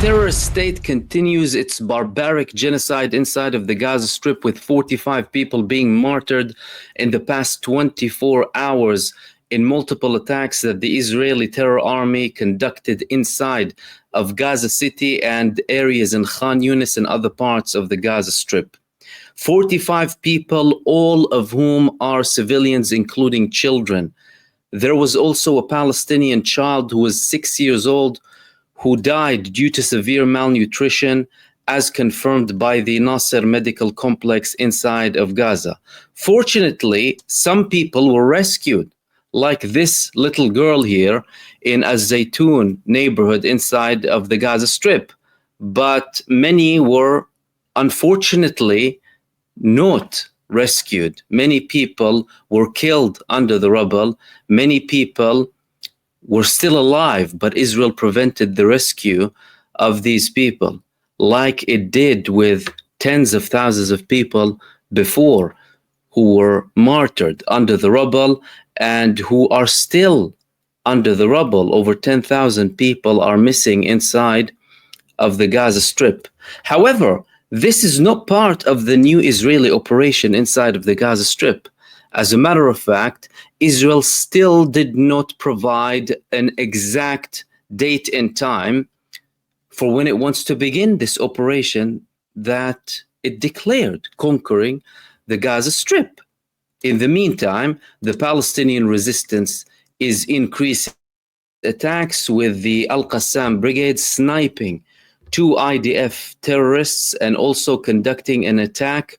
terrorist state continues its barbaric genocide inside of the Gaza Strip, with 45 people being martyred in the past 24 hours in multiple attacks that the Israeli terror army conducted inside of Gaza City and areas in Khan Yunis and other parts of the Gaza Strip. 45 people, all of whom are civilians, including children. There was also a Palestinian child who was 6 years old who died due to severe malnutrition, as confirmed by the Nasser Medical Complex inside of Gaza. Fortunately, some people were rescued, like this little girl here in a Zaytun neighborhood inside of the Gaza Strip. But many were unfortunately not rescued. Many people were killed under the rubble. Many people were still alive, but Israel prevented the rescue of these people, like it did with tens of thousands of people before who were martyred under the rubble and who are still under the rubble. Over 10,000 people are missing inside of the Gaza Strip. However, this is not part of the new Israeli operation inside of the Gaza Strip. As a matter of fact, Israel still did not provide an exact date and time for when it wants to begin this operation that it declared, conquering the Gaza Strip. In the meantime, the Palestinian resistance is increasing attacks, with the Al-Qassam brigade sniping 2 IDF terrorists and also conducting an attack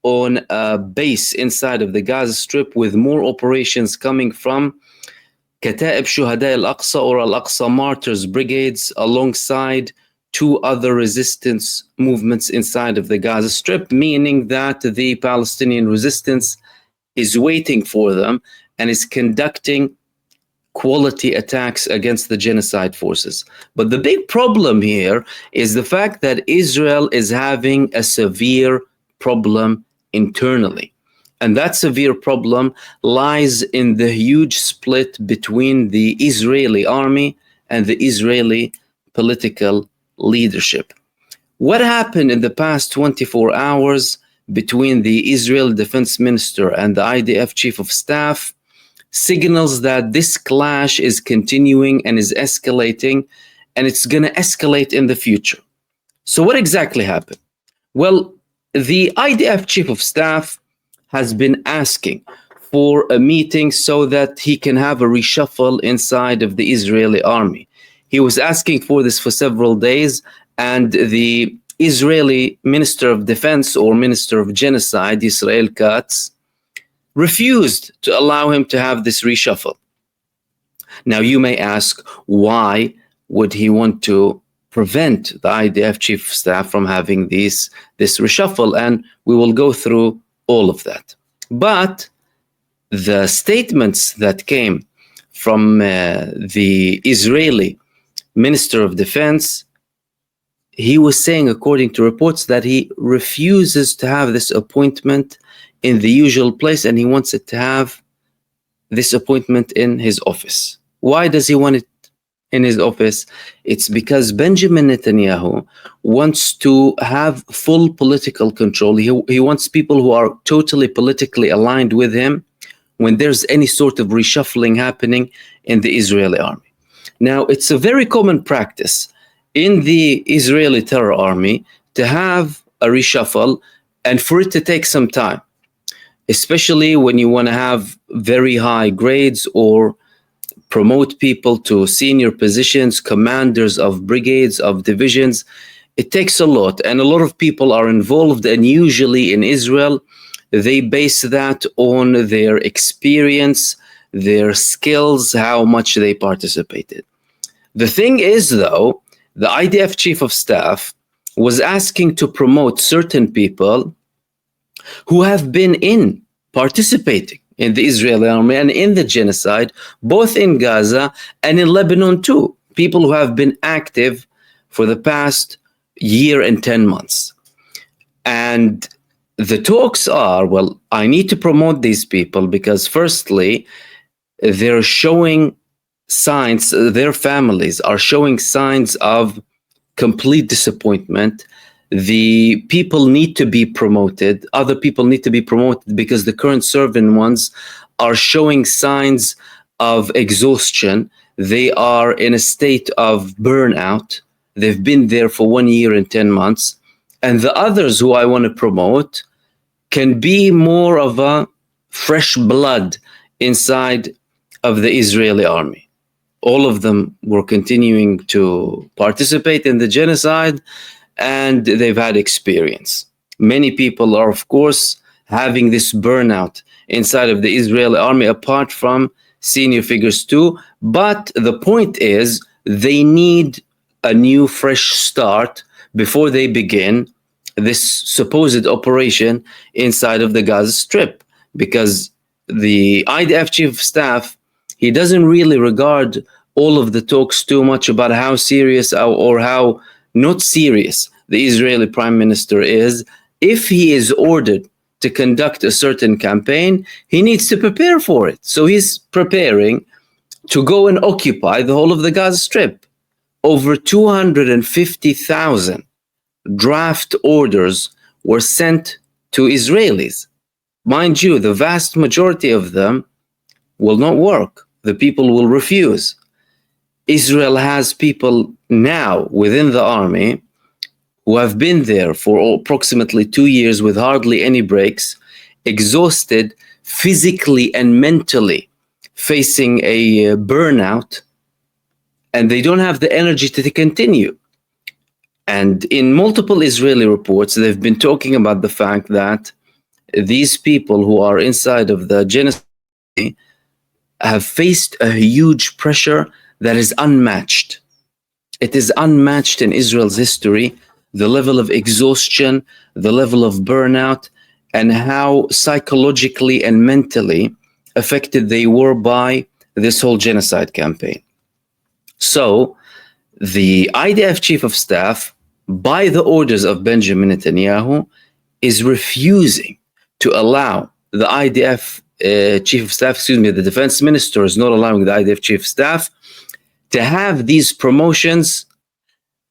on a base inside of the Gaza Strip, with more operations coming from Kata'ib Shuhada al-Aqsa or Al-Aqsa Martyrs brigades, alongside 2 other resistance movements inside of the Gaza Strip, meaning that the Palestinian resistance is waiting for them and is conducting quality attacks against the genocide forces. But the big problem here is the fact that Israel is having a severe problem internally. And that severe problem lies in the huge split between the Israeli army and the Israeli political leadership. What happened in the past 24 hours between the Israeli defense minister and the IDF chief of staff signals that this clash is continuing and is escalating, and it's going to escalate in the future. So what exactly happened? Well, the IDF chief of staff has been asking for a meeting so that he can have a reshuffle inside of the Israeli army. He was asking for this for several days, and the Israeli Minister of Defense, or Minister of Genocide, Israel Katz, refused to allow him to have this reshuffle. Now you may ask, why would he want to prevent the IDF chief of staff from having this reshuffle? And we will go through all of that. But the statements that came from the Israeli Minister of Defense, he was saying, according to reports, that he refuses to have this appointment in the usual place, and he wants it to have this appointment in his office. Why does he want it in his office? It's because Benjamin Netanyahu wants to have full political control. He wants people who are totally politically aligned with him when there's any sort of reshuffling happening in the Israeli army. Now, it's a very common practice in the Israeli terror army to have a reshuffle and for it to take some time, especially when you want to have very high grades or promote people to senior positions, commanders of brigades, of divisions. It takes a lot, and a lot of people are involved, and usually in Israel, they base that on their experience, their skills, how much they participated. The thing is, though, the IDF chief of staff was asking to promote certain people who have been participating in the Israeli army and in the genocide, both in Gaza and in Lebanon too. People who have been active for the past year and 10 months. And the talks are, well, I need to promote these people because firstly, they're showing signs, their families are showing signs of complete disappointment. The people need to be promoted. Other people need to be promoted because the current serving ones are showing signs of exhaustion. They are in a state of burnout. They've been there for 1 year and 10 months. And the others who I want to promote can be more of a fresh blood inside of the Israeli army. All of them were continuing to participate in the genocide, and they've had experience. Many people are, of course, having this burnout inside of the Israeli army, apart from senior figures too. But the point is, they need a new, fresh start before they begin this supposed operation inside of the Gaza Strip, because the IDF chief of staff, he doesn't really regard all of the talks too much about how serious or how not serious the Israeli prime minister is. If he is ordered to conduct a certain campaign, he needs to prepare for it. So he's preparing to go and occupy the whole of the Gaza Strip. Over 250,000 draft orders were sent to Israelis. Mind you, the vast majority of them will not work. The people will refuse. Israel has people now within the army who have been there for approximately 2 years with hardly any breaks, exhausted physically and mentally, facing a burnout, and they don't have the energy to continue. And in multiple Israeli reports, they've been talking about the fact that these people who are inside of the genocide have faced a huge pressure that is unmatched. It is unmatched in Israel's history, the level of exhaustion, the level of burnout, and how psychologically and mentally affected they were by this whole genocide campaign. So the IDF chief of staff, by the orders of Benjamin Netanyahu, is refusing to allow the IDF chief of staff, the defense minister is not allowing the IDF chief of staff to have these promotions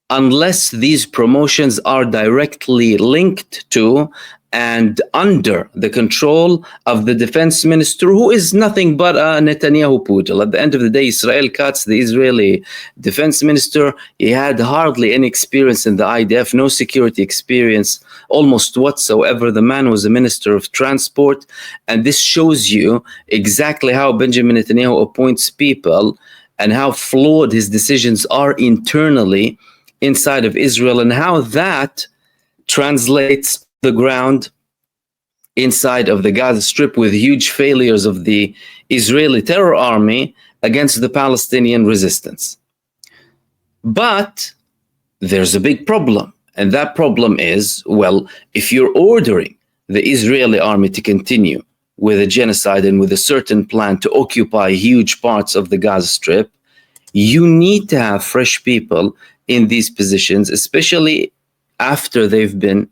unless these promotions are directly linked to and under the control of the defense minister, who is nothing but a Netanyahu poodle. At the end of the day, Israel Katz, the Israeli defense minister, he had hardly any experience in the IDF, no security experience almost whatsoever. The man was a minister of transport. And this shows you exactly how Benjamin Netanyahu appoints people and how flawed his decisions are internally inside of Israel, and how that translates the ground inside of the Gaza Strip with huge failures of the Israeli terror army against the Palestinian resistance. But there's a big problem, and that problem is, well, if you're ordering the Israeli army to continue with a genocide and with a certain plan to occupy huge parts of the Gaza Strip, you need to have fresh people in these positions, especially after they've been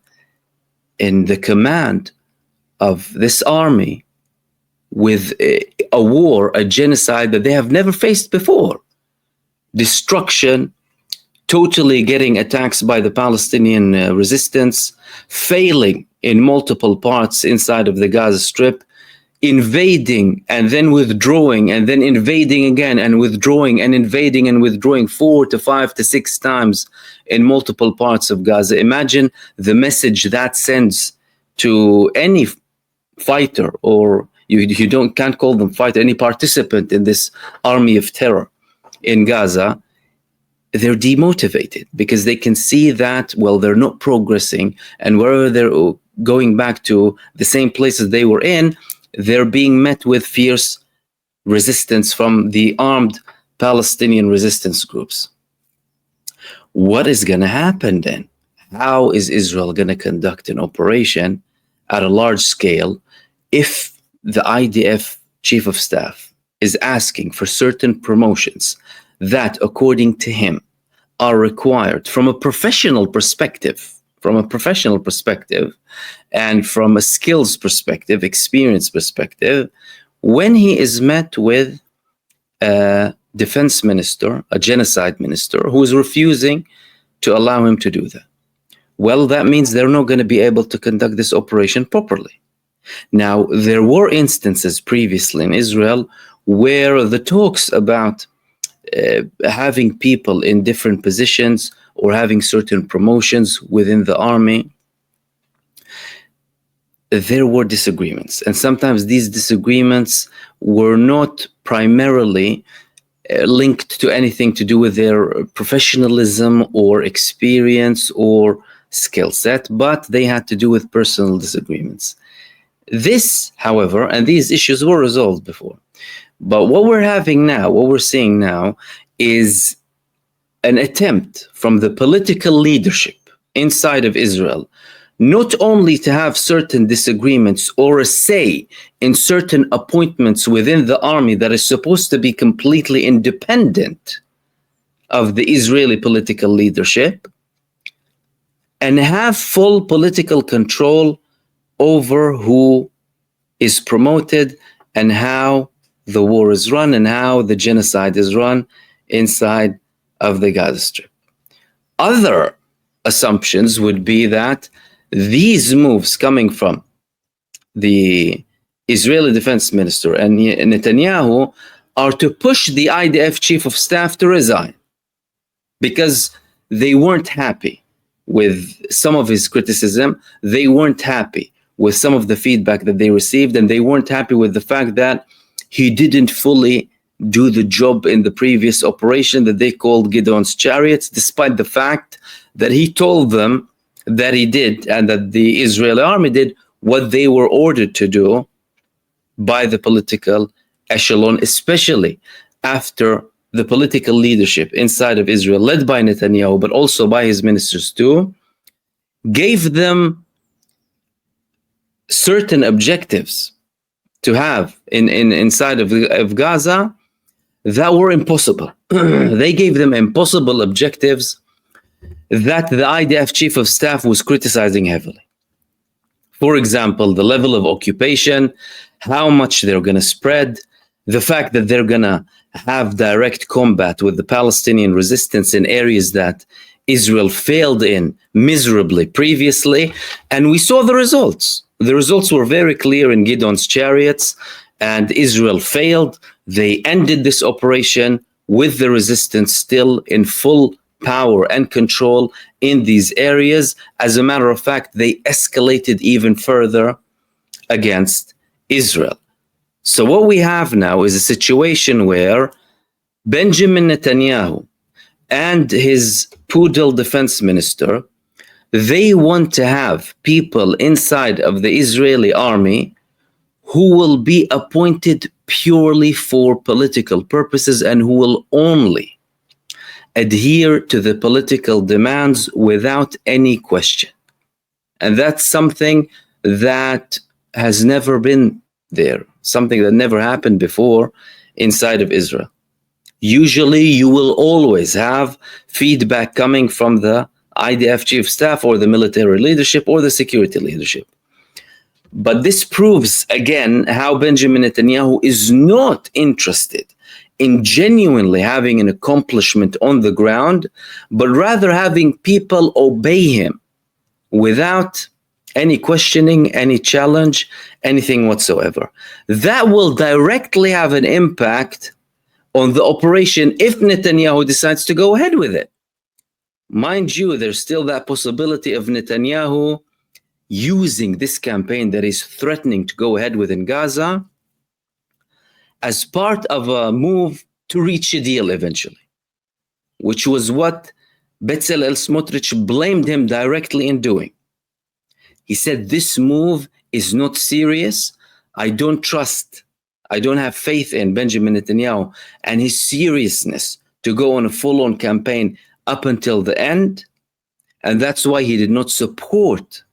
in the command of this army with a war, a genocide that they have never faced before. Destruction, totally getting attacked by the Palestinian resistance, failing in multiple parts inside of the Gaza Strip, invading and then withdrawing and then invading again and withdrawing and invading and withdrawing 4 to 5 to 6 times in multiple parts of Gaza. Imagine the message that sends to any fighter, or you can't call them fighter, any participant in this army of terror in Gaza. They're demotivated because they can see that, well, they're not progressing, and wherever they're going back to the same places they were in, they're being met with fierce resistance from the armed Palestinian resistance groups. What is going to happen then? How is Israel going to conduct an operation at a large scale if the IDF chief of staff is asking for certain promotions that, according to him, are required from a professional perspective, and from a skills perspective, experience perspective, when he is met with a defense minister, a genocide minister, who is refusing to allow him to do that. Well, that means they're not going to be able to conduct this operation properly. Now, there were instances previously in Israel where the talks about having people in different positions or having certain promotions within the army, there were disagreements. And sometimes these disagreements were not primarily linked to anything to do with their professionalism or experience or skill set, but they had to do with personal disagreements. This, however, and these issues were resolved before. But what we're having now, what we're seeing now, is an attempt from the political leadership inside of Israel not only to have certain disagreements or a say in certain appointments within the army that is supposed to be completely independent of the Israeli political leadership, and have full political control over who is promoted and how the war is run and how the genocide is run inside of the Gaza Strip. Other assumptions would be that these moves coming from the Israeli defense minister and Netanyahu are to push the IDF chief of staff to resign because they weren't happy with some of his criticism. They weren't happy with some of the feedback that they received, and they weren't happy with the fact that he didn't fully do the job in the previous operation that they called Gideon's Chariots, despite the fact that he told them that he did and that the Israeli army did what they were ordered to do by the political echelon, especially after the political leadership inside of Israel, led by Netanyahu, but also by his ministers too, gave them certain objectives to have inside of Gaza that were impossible. They gave them impossible objectives that the IDF chief of staff was criticizing heavily. For example, the level of occupation, how much they're going to spread, the fact that they're going to have direct combat with the Palestinian resistance in areas that Israel failed in miserably previously. And we saw the results. The results were very clear in Gideon's Chariots, and Israel failed. They ended this operation with the resistance still in full power and control in these areas. As a matter of fact, they escalated even further against Israel. So what we have now is a situation where Benjamin Netanyahu and his poodle defense minister, they want to have people inside of the Israeli army who will be appointed purely for political purposes and who will only adhere to the political demands without any question. And that's something that has never been there, something that never happened before inside of Israel. Usually you will always have feedback coming from the IDF chief staff or the military leadership or the security leadership. But this proves again how Benjamin Netanyahu is not interested in genuinely having an accomplishment on the ground, but rather having people obey him without any questioning, any challenge, anything whatsoever. That will directly have an impact on the operation if Netanyahu decides to go ahead with it. Mind you, there's still that possibility of Netanyahu using this campaign that is threatening to go ahead with in Gaza as part of a move to reach a deal eventually, which was what Bezalel Smotrich blamed him directly in doing. He said, this move is not serious. I don't have faith in Benjamin Netanyahu and his seriousness to go on a full-on campaign up until the end. And that's why he did not support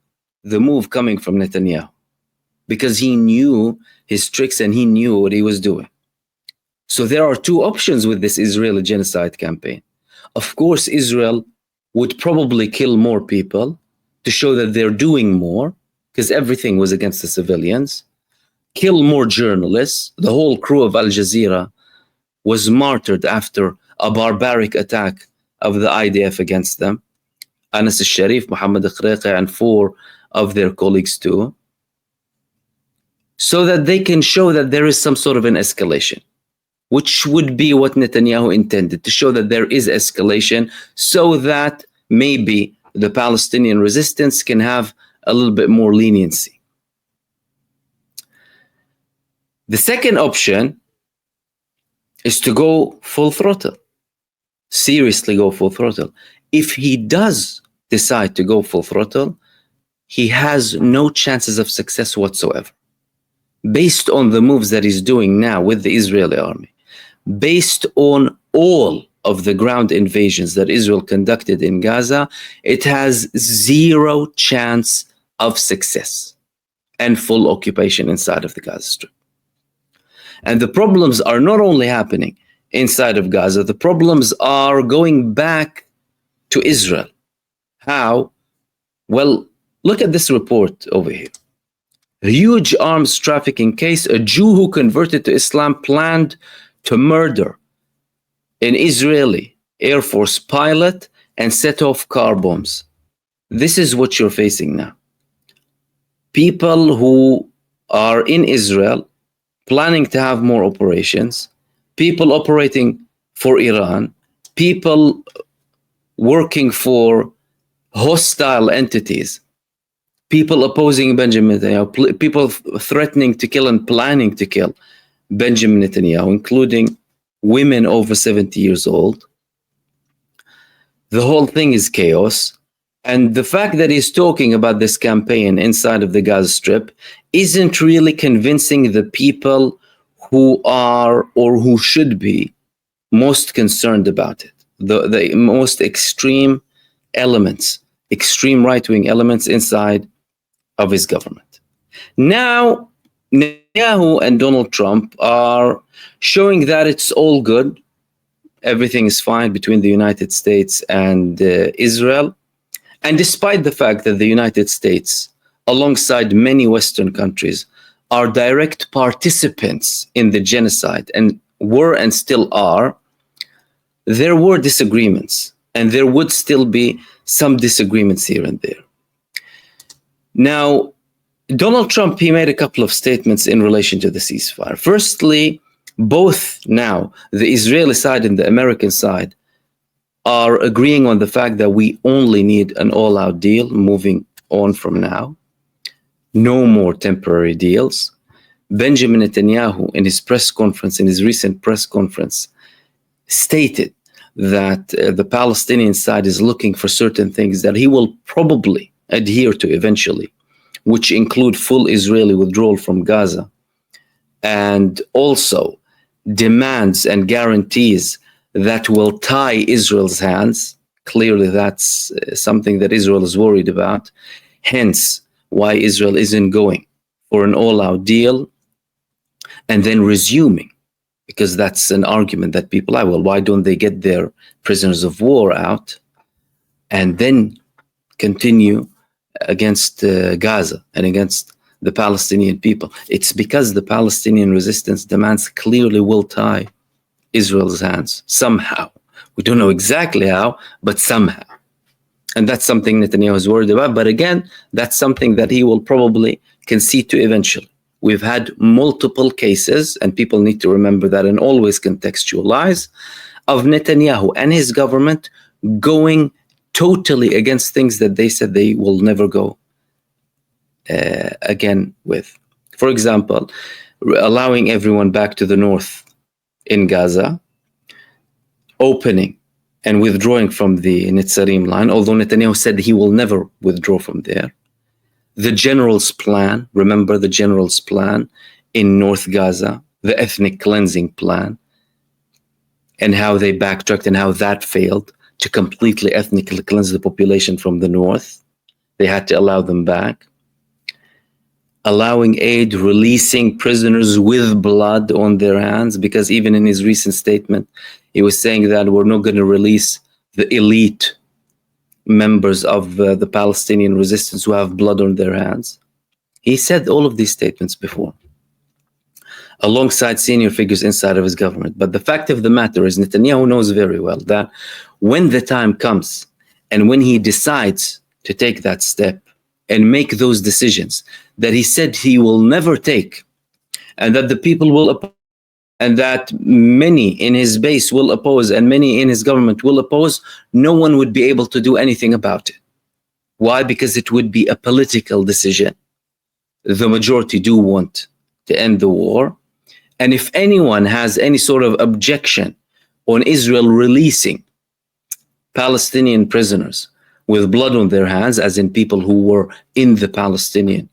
the move coming from Netanyahu, because he knew his tricks and he knew what he was doing. So there are two options with this Israeli genocide campaign. Of course, Israel would probably kill more people to show that they're doing more, because everything was against the civilians. Kill more journalists. The whole crew of Al Jazeera was martyred after a barbaric attack of the IDF against them. Anas al-Sharif, Mohammed al-Khriqi, and 4 of their colleagues too, so that they can show that there is some sort of an escalation, which would be what Netanyahu intended, to show that there is escalation so that maybe the Palestinian resistance can have a little bit more leniency. The second option is to go full throttle, seriously go full throttle. If he does decide to go full throttle, he has no chances of success whatsoever. Based on the moves that he's doing now with the Israeli army, based on all of the ground invasions that Israel conducted in Gaza, it has zero chance of success and full occupation inside of the Gaza Strip. And the problems are not only happening inside of Gaza, the problems are going back to Israel. How? Well, look at this report over here. A huge arms trafficking case. A Jew who converted to Islam planned to murder an Israeli Air Force pilot and set off car bombs. This is what you're facing now. People who are in Israel planning to have more operations, people operating for Iran, people working for hostile entities, people opposing Benjamin Netanyahu, people threatening to kill and planning to kill Benjamin Netanyahu, including women over 70 years old. The whole thing is chaos. And the fact that he's talking about this campaign inside of the Gaza Strip isn't really convincing the people who are, or who should be, most concerned about it. The most extreme elements, extreme right-wing elements inside of his government. Now, Netanyahu and Donald Trump are showing that it's all good. Everything is fine between the United States and Israel. And despite the fact that the United States, alongside many Western countries, are direct participants in the genocide and were and still are, there were disagreements, and there would still be some disagreements here and there. Now, Donald Trump, he made a couple of statements in relation to the ceasefire. Firstly, both now, the Israeli side and the American side, are agreeing on the fact that we only need an all-out deal moving on from now. No more temporary deals. Benjamin Netanyahu, in his press conference, in his recent press conference, stated that the Palestinian side is looking for certain things that he will probably adhere to eventually, which include full Israeli withdrawal from Gaza, and also demands and guarantees that will tie Israel's hands. Clearly, that's something that Israel is worried about. Hence, why Israel isn't going for an all-out deal and then resuming, because that's an argument that people have. Well, why don't they get their prisoners of war out and then continue against Gaza and against the Palestinian people? It's because the Palestinian resistance demands clearly will tie Israel's hands somehow. We don't know exactly how, but somehow. And that's something Netanyahu is worried about. But again, that's something that he will probably concede to eventually. We've had multiple cases, and people need to remember that and always contextualize, of Netanyahu and his government going totally against things that they said they will never go again with. For example, allowing everyone back to the north in Gaza, opening and withdrawing from the Netzarim line, although Netanyahu said he will never withdraw from there. The general's plan, remember the general's plan in North Gaza, the ethnic cleansing plan, and how they backtracked and how that failed to completely ethnically cleanse the population from the north. They had to allow them back. Allowing aid, releasing prisoners with blood on their hands, because even in his recent statement, he was saying that we're not going to release the elite members of the Palestinian resistance who have blood on their hands. He said all of these statements before, alongside senior figures inside of his government. But the fact of the matter is Netanyahu knows very well that when the time comes And when he decides to take that step and make those decisions that he said he will never take, and that the people will oppose, and that many in his base will oppose, and many in his government will oppose, no one would be able to do anything about it. Why? Because it would be a political decision. The majority do want to end the war. And if anyone has any sort of objection on Israel releasing Palestinian prisoners with blood on their hands, as in people who were in the Palestinian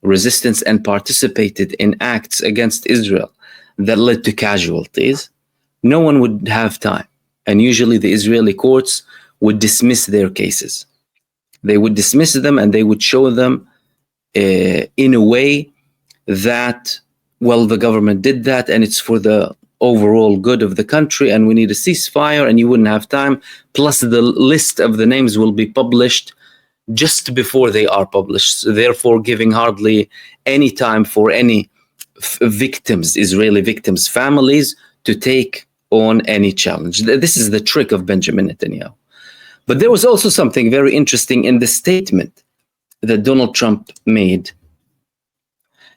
resistance and participated in acts against Israel that led to casualties, no one would have time. And usually the Israeli courts would dismiss their cases. They would dismiss them and they would show them in a way that, well, the government did that and it's for the overall good of the country and we need a ceasefire, and you wouldn't have time. Plus the list of the names will be published just before they are published, therefore giving hardly any time for any victims, Israeli victims' families, to take on any challenge. This is the trick of Benjamin Netanyahu. But there was also something very interesting in the statement that Donald Trump made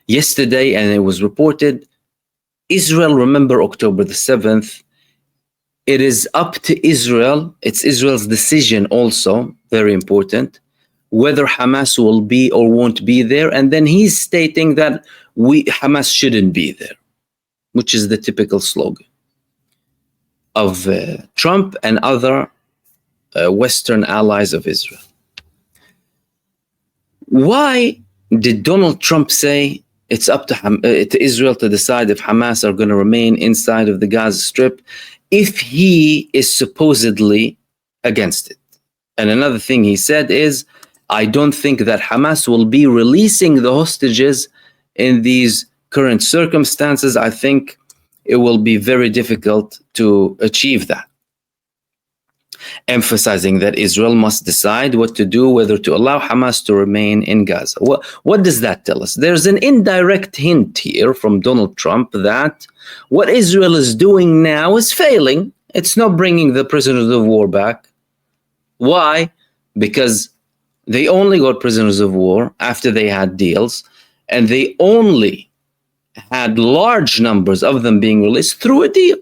yesterday, and it was reported. Israel, remember October the 7th. It is up to Israel. It's Israel's decision also, very important, whether Hamas will be or won't be there. And then he's stating that Hamas shouldn't be there, which is the typical slogan of Trump and other Western allies of Israel. Why did Donald Trump say it's up to Israel to decide if Hamas are going to remain inside of the Gaza Strip if he is supposedly against it? And another thing he said is, I don't think that Hamas will be releasing the hostages in these current circumstances. I think it will be very difficult to achieve that. Emphasizing that Israel must decide what to do, whether to allow Hamas to remain in Gaza. What does that tell us? There's an indirect hint here from Donald Trump that what Israel is doing now is failing. It's not bringing the prisoners of war back. Why? Because they only got prisoners of war after they had deals, and they only had large numbers of them being released through a deal.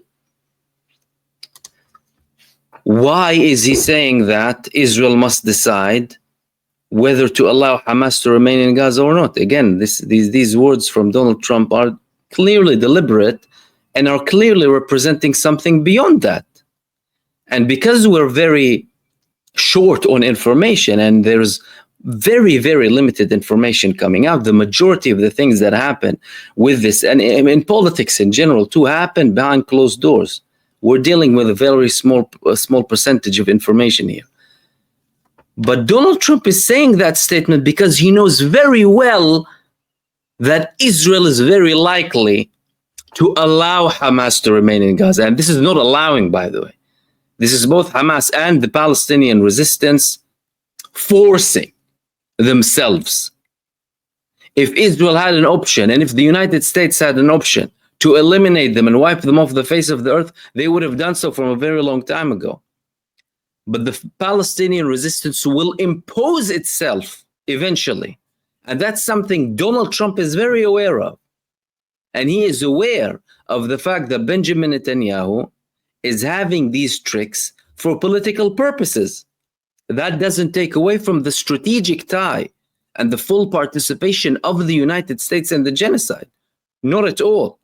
Why is he saying that Israel must decide whether to allow Hamas to remain in Gaza or not? Again, these words from Donald Trump are clearly deliberate and are clearly representing something beyond that. And because we're very short on information and there's very, very limited information coming out, the majority of the things that happen with this, and in politics in general too, happen behind closed doors. We're dealing with a very small percentage of information here. But Donald Trump is saying that statement because he knows very well that Israel is very likely to allow Hamas to remain in Gaza. And this is not allowing, by the way. This is both Hamas and the Palestinian resistance forcing themselves. If Israel had an option, and if the United States had an option to eliminate them and wipe them off the face of the earth, they would have done so from a very long time ago. But the Palestinian resistance will impose itself eventually. And that's something Donald Trump is very aware of. And he is aware of the fact that Benjamin Netanyahu is having these tricks for political purposes. That doesn't take away from the strategic tie and the full participation of the United States in the genocide. Not at all.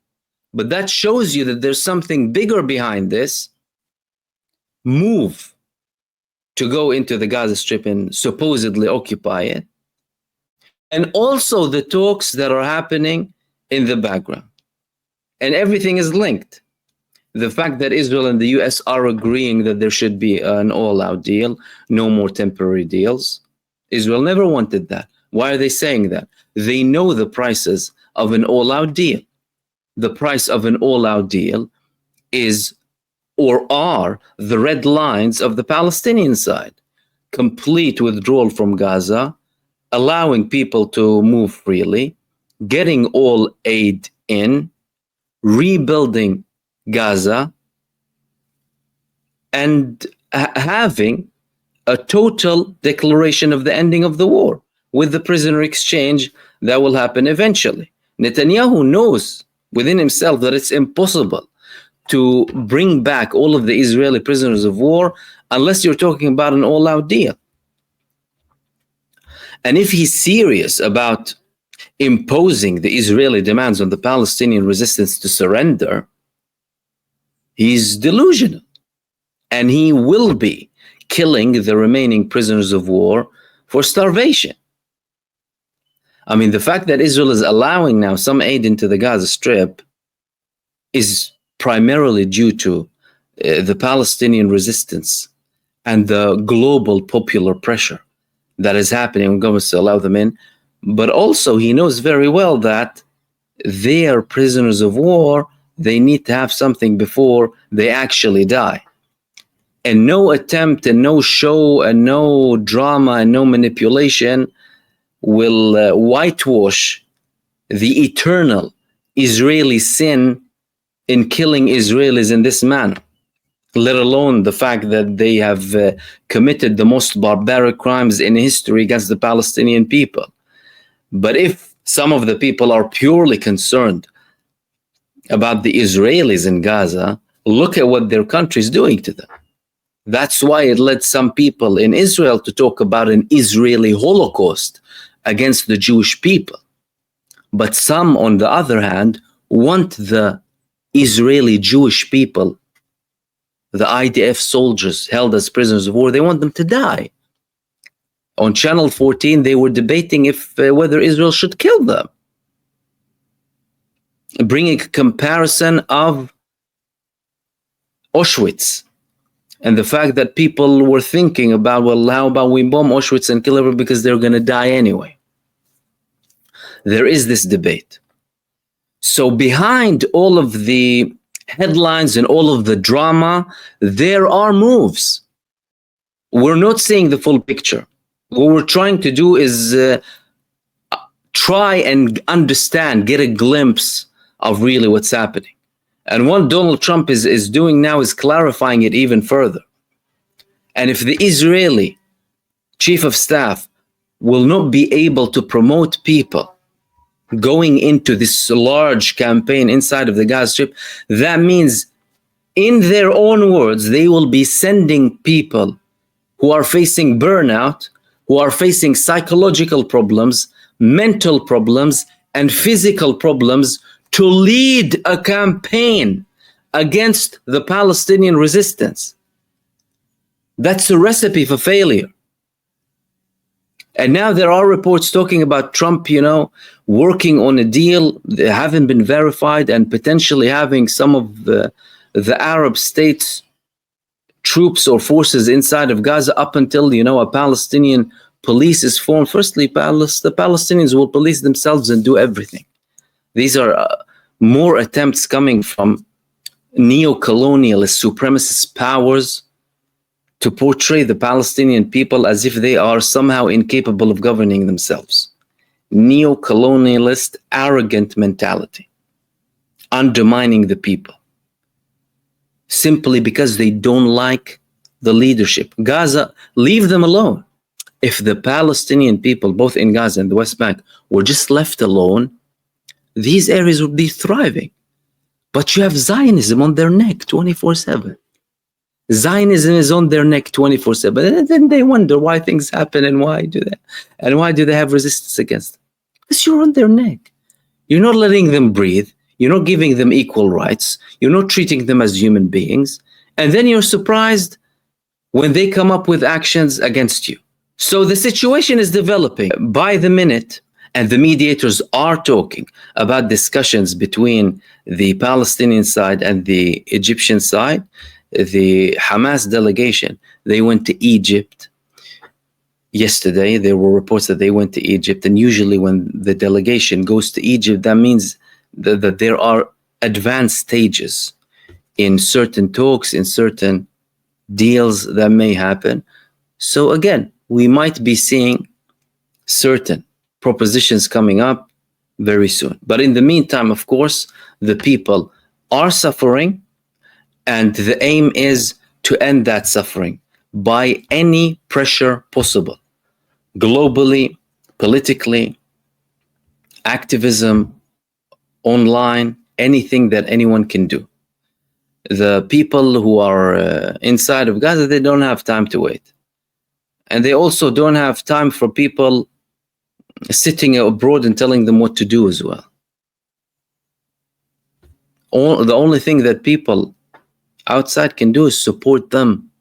But that shows you that there's something bigger behind this move to go into the Gaza Strip and supposedly occupy it. And also the talks that are happening in the background. And everything is linked. The fact that Israel and the US are agreeing that there should be an all-out deal, no more temporary deals. Israel never wanted that. Why are they saying that? They know the prices of an all-out deal. The price of an all-out deal is, or are, the red lines of the Palestinian side. Complete withdrawal from Gaza, allowing people to move freely, getting all aid in, rebuilding Gaza, and having a total declaration of the ending of the war with the prisoner exchange that will happen eventually. Netanyahu knows within himself that it's impossible to bring back all of the Israeli prisoners of war unless you're talking about an all-out deal. And if he's serious about imposing the Israeli demands on the Palestinian resistance to surrender, he's delusional. And he will be killing the remaining prisoners of war for starvation. I mean, the fact that Israel is allowing now some aid into the Gaza Strip is primarily due to the Palestinian resistance and the global popular pressure that is happening on governments to allow them in. But also, he knows very well that they are prisoners of war. They need to have something before they actually die. And no attempt and no show and no drama and no manipulation will whitewash the eternal Israeli sin in killing Israelis in this manner, let alone the fact that they have committed the most barbaric crimes in history against the Palestinian people. But if some of the people are purely concerned about the Israelis in Gaza, look at what their country is doing to them. That's why it led some people in Israel to talk about an Israeli Holocaust against the Jewish people. But some, on the other hand, want the Israeli Jewish people, the IDF soldiers held as prisoners of war, they want them to die. On Channel 14, they were debating if whether Israel should kill them, bringing a comparison of Auschwitz and the fact that people were thinking about, well, how about we bomb Auschwitz and kill everyone because they're going to die anyway. There is this debate. So behind all of the headlines and all of the drama, there are moves. We're not seeing the full picture. What we're trying to do is try and understand, get a glimpse of really what's happening. And what Donald Trump is doing now is clarifying it even further. And if the Israeli chief of staff will not be able to promote people going into this large campaign inside of the Gaza Strip, that means, in their own words, they will be sending people who are facing burnout, who are facing psychological problems, mental problems, and physical problems to lead a campaign against the Palestinian resistance. That's a recipe for failure. And now there are reports talking about Trump, working on a deal that haven't been verified and potentially having some of the Arab states' troops or forces inside of Gaza up until, a Palestinian police is formed. Firstly, the Palestinians will police themselves and do everything. These are more attempts coming from neo-colonialist supremacist powers to portray the Palestinian people as if they are somehow incapable of governing themselves. Neo-colonialist, arrogant mentality, undermining the people, simply because they don't like the leadership. Gaza, leave them alone. If the Palestinian people, both in Gaza and the West Bank, were just left alone, these areas would be thriving. But you have Zionism on their neck 24/7. Zionism is on their neck 24/7. And then they wonder why things happen and why do they have resistance against them. Because you're on their neck. You're not letting them breathe. You're not giving them equal rights. You're not treating them as human beings. And then you're surprised when they come up with actions against you. So the situation is developing by the minute, and the mediators are talking about discussions between the Palestinian side and the Egyptian side. The Hamas delegation, they went to Egypt yesterday. There were reports that they went to Egypt. And usually when the delegation goes to Egypt, that means that there are advanced stages in certain talks, in certain deals that may happen. So again, we might be seeing certain propositions coming up very soon. But in the meantime, of course, the people are suffering, and the aim is to end that suffering by any pressure possible, globally, politically, activism, online, anything that anyone can do. The people who are inside of Gaza, they don't have time to wait. And they also don't have time for people sitting abroad and telling them what to do as well. The only thing that people outside can do is support them,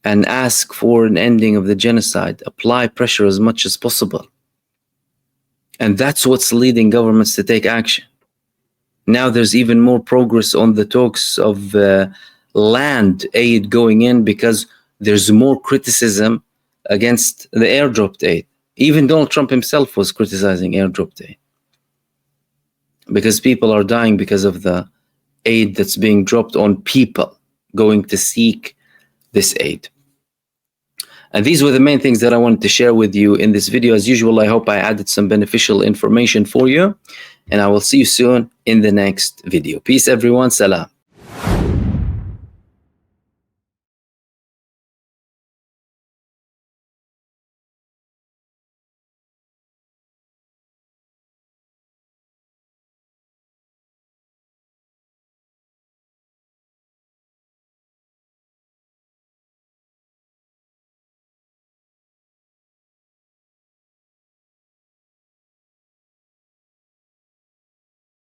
and ask for an ending of the genocide, apply pressure as much as possible. And that's what's leading governments to take action. Now there's even more progress on the talks of land aid going in, because there's more criticism against the airdropped aid. Even Donald Trump himself was criticizing airdropped aid, because people are dying because of the aid that's being dropped on people going to seek this aid. And these were the main things that I wanted to share with you in this video. As usual, I hope I added some beneficial information for you, and I will see you soon in the next video. Peace, everyone. Salam.